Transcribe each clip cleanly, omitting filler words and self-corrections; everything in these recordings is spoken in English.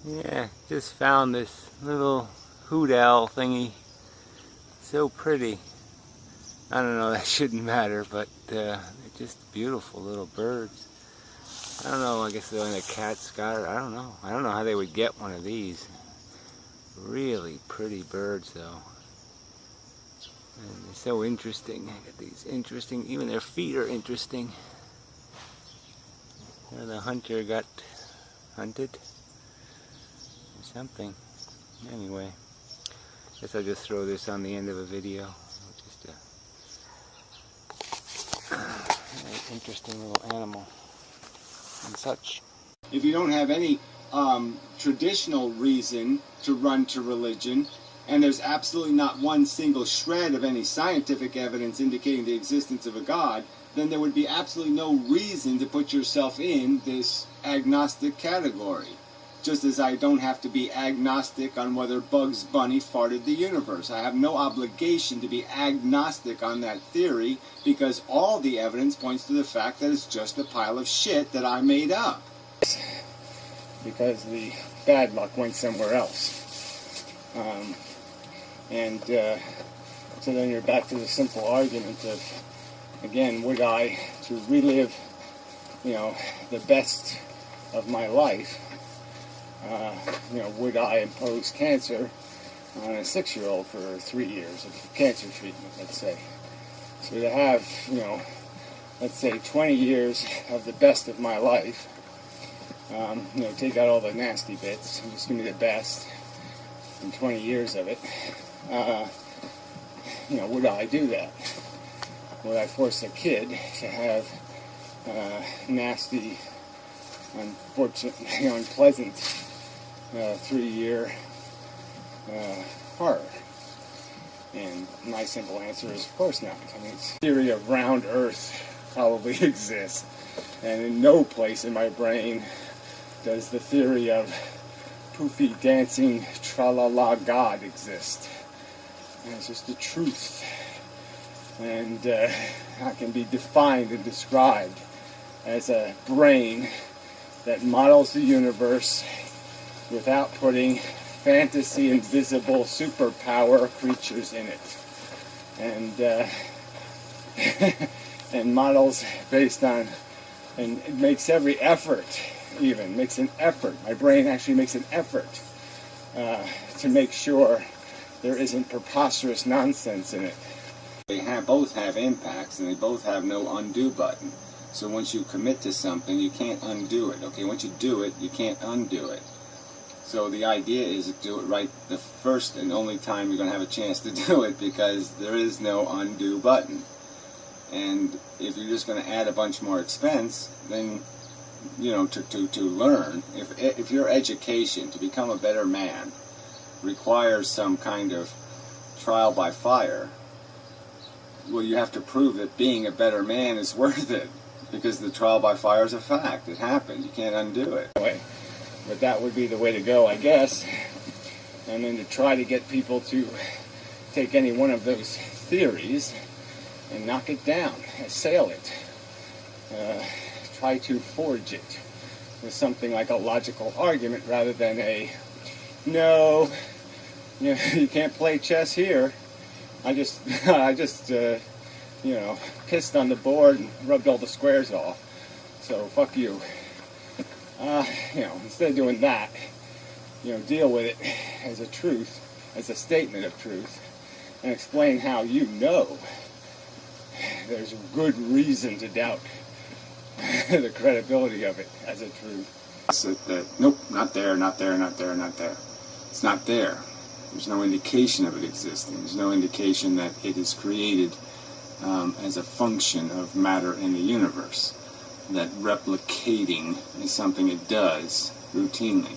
Yeah, just found this little hoot owl thingy. So pretty. I don't know, that shouldn't matter, but they're just beautiful little birds. I don't know, I guess the cats got it. I don't know. I don't know how they would get one of these. Really pretty birds, though. And they're so interesting. I got these interesting, even their feet are interesting. Where the hunter got hunted or something. Anyway, guess I'll just throw this on the end of a video. Just an interesting little animal and such. If you don't have any traditional reason to run to religion, and there's absolutely not one single shred of any scientific evidence indicating the existence of a God, then there would be absolutely no reason to put yourself in this agnostic category. Just as I don't have to be agnostic on whether Bugs Bunny farted the universe. I have no obligation to be agnostic on that theory because all the evidence points to the fact that it's just a pile of shit that I made up. Because the bad luck went somewhere else. So then you're back to the simple argument of, again, would I, to relive, the best of my life, would I impose cancer on a 6-year-old for 3 years of cancer treatment, let's say. So to have, let's say 20 years of the best of my life, take out all the nasty bits, and just give me the best in 20 years of it, would I do that? Would I force a kid to have nasty, unfortunate, unpleasant 3-year horror? And my simple answer is, of course not. I mean, the theory of round Earth probably exists, and in no place in my brain does the theory of poofy dancing tra-la-la God exist. And it's just the truth, and that can be defined and described as a brain that models the universe without putting fantasy invisible superpower creatures in it, and models based on, and it makes every effort, makes an effort. My brain actually makes an effort to make sure there isn't preposterous nonsense in it. They both have impacts, and they both have no undo button. So once you commit to something, you can't undo it. Okay, once you do it, you can't undo it. So the idea is to do it right the first and only time you're going to have a chance to do it, because there is no undo button. And if you're just going to add a bunch more expense, then, to learn, if your education to become a better man requires some kind of trial by fire, well, you have to prove that being a better man is worth it, because the trial by fire is a fact. It happened. You can't undo it. But that would be the way to go, I guess. And then to try to get people to take any one of those theories and knock it down, assail it, try to forge it with something like a logical argument rather than a, no, you can't play chess here. I just pissed on the board and rubbed all the squares off. So fuck you. Instead of doing that, deal with it as a truth, as a statement of truth, and explain how there's good reason to doubt the credibility of it as a truth. Nope, not there, not there, not there, not there. It's not there. There's no indication of it existing. There's no indication that it is created as a function of matter in the universe. That replicating is something it does routinely.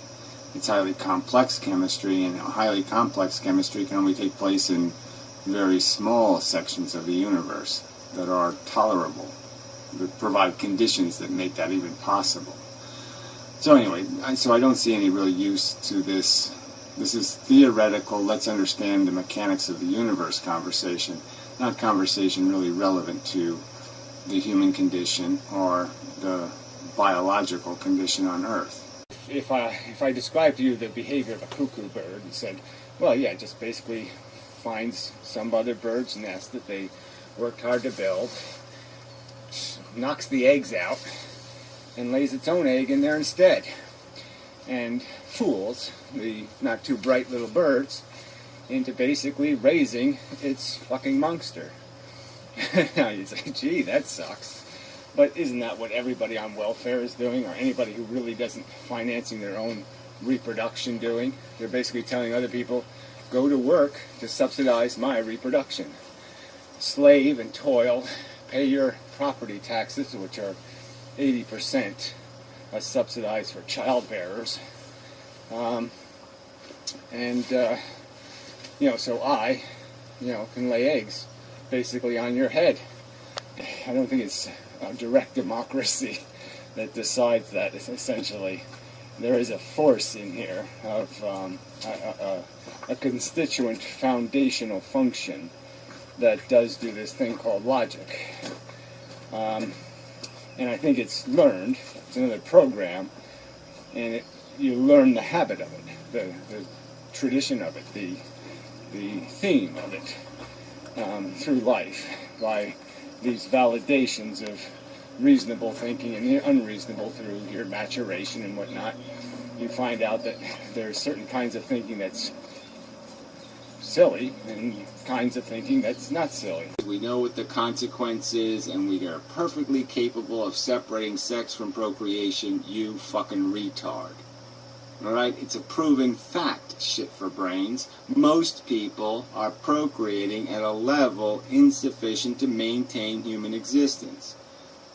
It's highly complex chemistry, and highly complex chemistry can only take place in very small sections of the universe that are tolerable, that provide conditions that make that even possible. So anyway, I don't see any real use to this. This is theoretical, let's understand the mechanics of the universe conversation, not conversation really relevant to the human condition or the biological condition on Earth. if I described to you the behavior of a cuckoo bird and said, well, yeah, it just basically finds some other bird's nest that they worked hard to build, knocks the eggs out, and lays its own egg in there instead, and fools the not too bright little birds into basically raising its fucking monster. Now you say, gee, that sucks. But isn't that what everybody on welfare is doing, or anybody who really doesn't financing their own reproduction doing? They're basically telling other people, go to work to subsidize my reproduction. Slave and toil, pay your property taxes, which are 80% subsidized for child bearers. So I, can lay eggs basically on your head. I don't think it's a direct democracy that decides that. It's essentially, there is a force in here of a constituent foundational function that does do this thing called logic. And I think it's learned. It's another program, and you learn the habit of it, the tradition of it, the theme of it through life by these validations of reasonable thinking and unreasonable through your maturation and whatnot. You find out that there's certain kinds of thinking that's silly and kinds of thinking that's not silly. We know what the consequence is, and we are perfectly capable of separating sex from procreation, you fucking retard. Alright? It's a proven fact, shit for brains. Most people are procreating at a level insufficient to maintain human existence.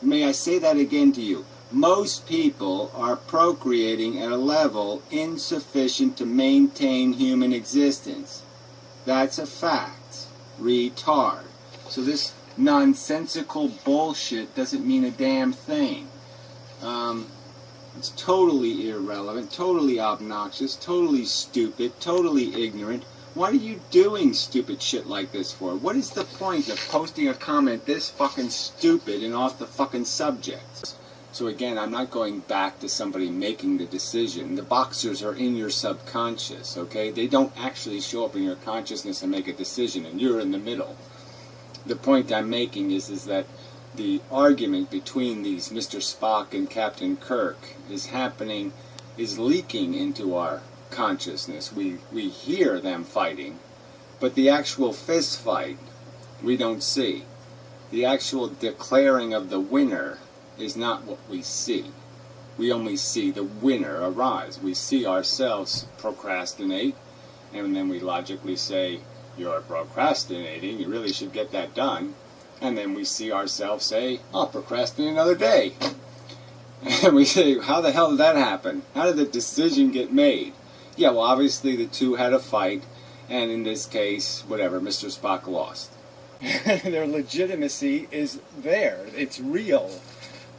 May I say that again to you? Most people are procreating at a level insufficient to maintain human existence. That's a fact. Retard. So this nonsensical bullshit doesn't mean a damn thing. It's totally irrelevant, totally obnoxious, totally stupid, totally ignorant. What are you doing stupid shit like this for? What is the point of posting a comment this fucking stupid and off the fucking subject? So again, I'm not going back to somebody making the decision. The boxers are in your subconscious, okay? They don't actually show up in your consciousness and make a decision, and you're in the middle. The point I'm making is that the argument between these Mr. Spock and Captain Kirk is leaking into our consciousness. We hear them fighting, but the actual fist fight we don't see. The actual declaring of the winner is not what we see. We only see the winner arise. We see ourselves procrastinate, and then we logically say, you're procrastinating, you really should get that done. And then we see ourselves say, I'll procrastinate another day. And we say, how the hell did that happen? How did the decision get made? Yeah, well, obviously the two had a fight, and in this case, whatever, Mr. Spock lost. Their legitimacy is there. It's real.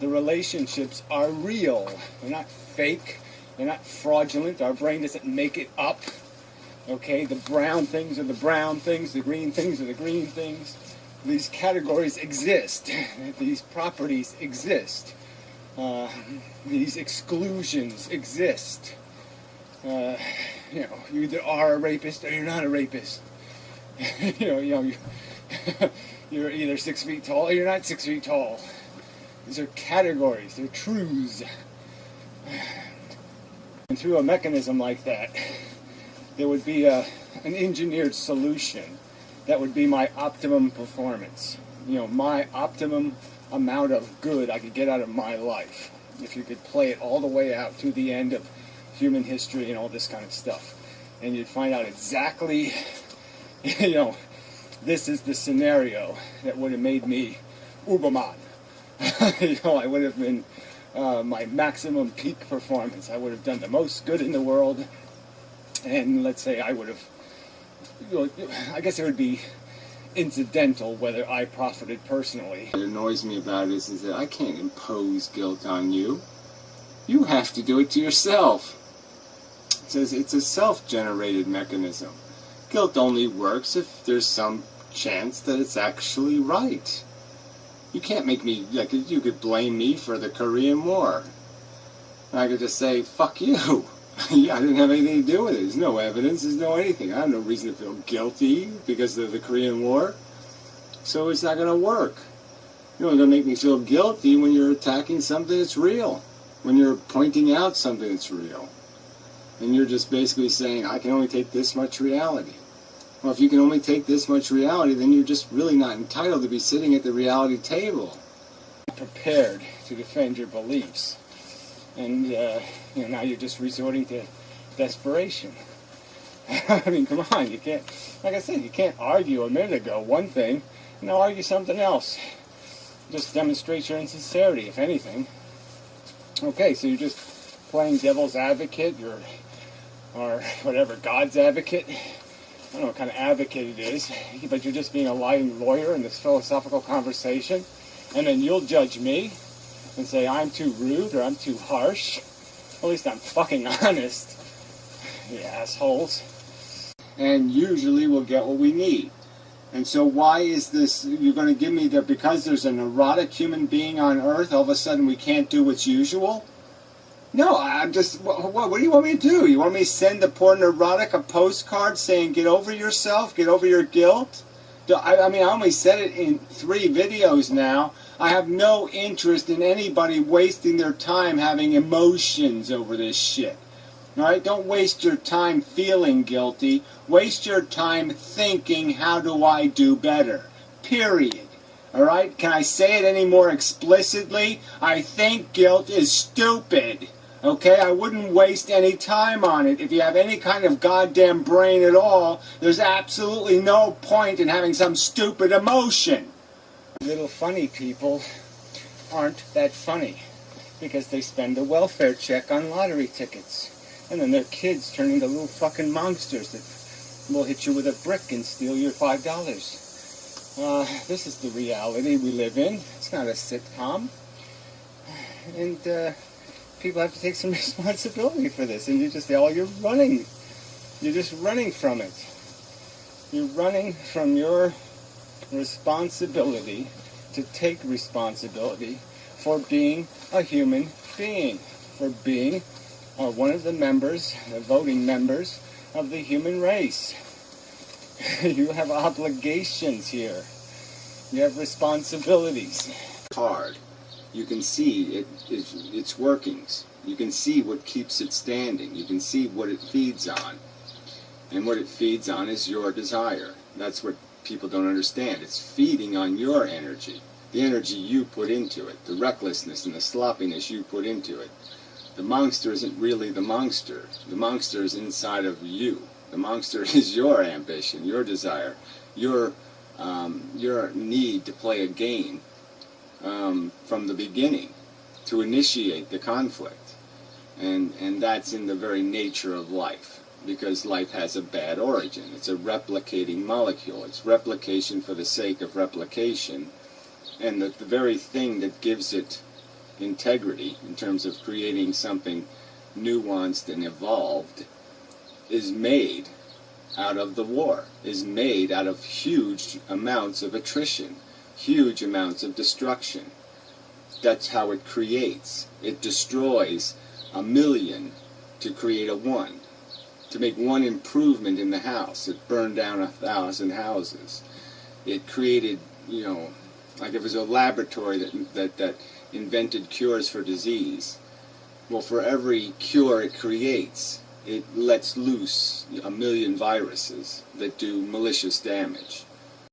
The relationships are real. They're not fake. They're not fraudulent. Our brain doesn't make it up. Okay, the brown things are the brown things, the green things are the green things. These categories exist. These properties exist. These exclusions exist. You either are a rapist or you're not a rapist. You're either 6 feet tall or you're not 6 feet tall. These are categories. They're truths. And through a mechanism like that, there would be an engineered solution that would be my optimum performance. My optimum amount of good I could get out of my life. If you could play it all the way out to the end of human history and all this kind of stuff. And you'd find out exactly, this is the scenario that would have made me Uberman. I would have been my maximum peak performance. I would have done the most good in the world. And let's say I would have, I guess it would be incidental whether I profited personally. What annoys me about it is that I can't impose guilt on you. You have to do it to yourself. It's a self-generated mechanism. Guilt only works if there's some chance that it's actually right. You can't make me, you could blame me for the Korean War. I could just say, fuck you. Yeah, I didn't have anything to do with it. There's no evidence. There's no anything. I have no reason to feel guilty because of the Korean War. So it's not going to work. You're only going to make me feel guilty when you're attacking something that's real. When you're pointing out something that's real. And you're just basically saying, I can only take this much reality. Well, if you can only take this much reality, then you're just really not entitled to be sitting at the reality table. Prepared to defend your beliefs. And now you're just resorting to desperation. I mean, come on, you can't, like I said, you can't argue a minute ago one thing, and now argue something else. Just demonstrates your insincerity, if anything. Okay, so you're just playing devil's advocate, or whatever, God's advocate. I don't know what kind of advocate it is, but you're just being a lying lawyer in this philosophical conversation, and then you'll judge me and say I'm too rude or I'm too harsh. At least I'm fucking honest, you assholes. And usually we'll get what we need. And so why is this, you're going to give me that because there's a neurotic human being on Earth, all of a sudden we can't do what's usual? No, I'm just, what do you want me to do? You want me to send the poor neurotic a postcard saying, get over yourself, get over your guilt? I mean, I only said it in 3 videos now. I have no interest in anybody wasting their time having emotions over this shit. All right? Don't waste your time feeling guilty. Waste your time thinking, how do I do better? Period. All right? Can I say it any more explicitly? I think guilt is stupid. Okay? I wouldn't waste any time on it. If you have any kind of goddamn brain at all, there's absolutely no point in having some stupid emotion. Little funny people aren't that funny because they spend a welfare check on lottery tickets. And then their kids turn into little fucking monsters that will hit you with a brick and steal your $5. This is the reality we live in. It's not a sitcom. And people have to take some responsibility for this. And you just say, oh, you're running. You're just running from it. You're running from your responsibility to take responsibility for being a human being, for being one of the members, the voting members of the human race. You have obligations here. You have responsibilities. Hard. You can see its workings. You can see what keeps it standing. You can see what it feeds on. And what it feeds on is your desire. That's what people don't understand. It's feeding on your energy. The energy you put into it. The recklessness and the sloppiness you put into it. The monster isn't really the monster. The monster is inside of you. The monster is your ambition, your desire, your need to play a game from the beginning, to initiate the conflict. And that's in the very nature of life, because life has a bad origin. It's a replicating molecule. It's replication for the sake of replication. And the very thing that gives it integrity in terms of creating something nuanced and evolved is made out of the war, is made out of huge amounts of attrition, huge amounts of destruction. That's how it creates. It destroys 1,000,000 to create a 1. To make 1 improvement in the house, it burned down 1,000 houses. It created, like if it was a laboratory that invented cures for disease. Well, for every cure it creates, it lets loose 1,000,000 viruses that do malicious damage.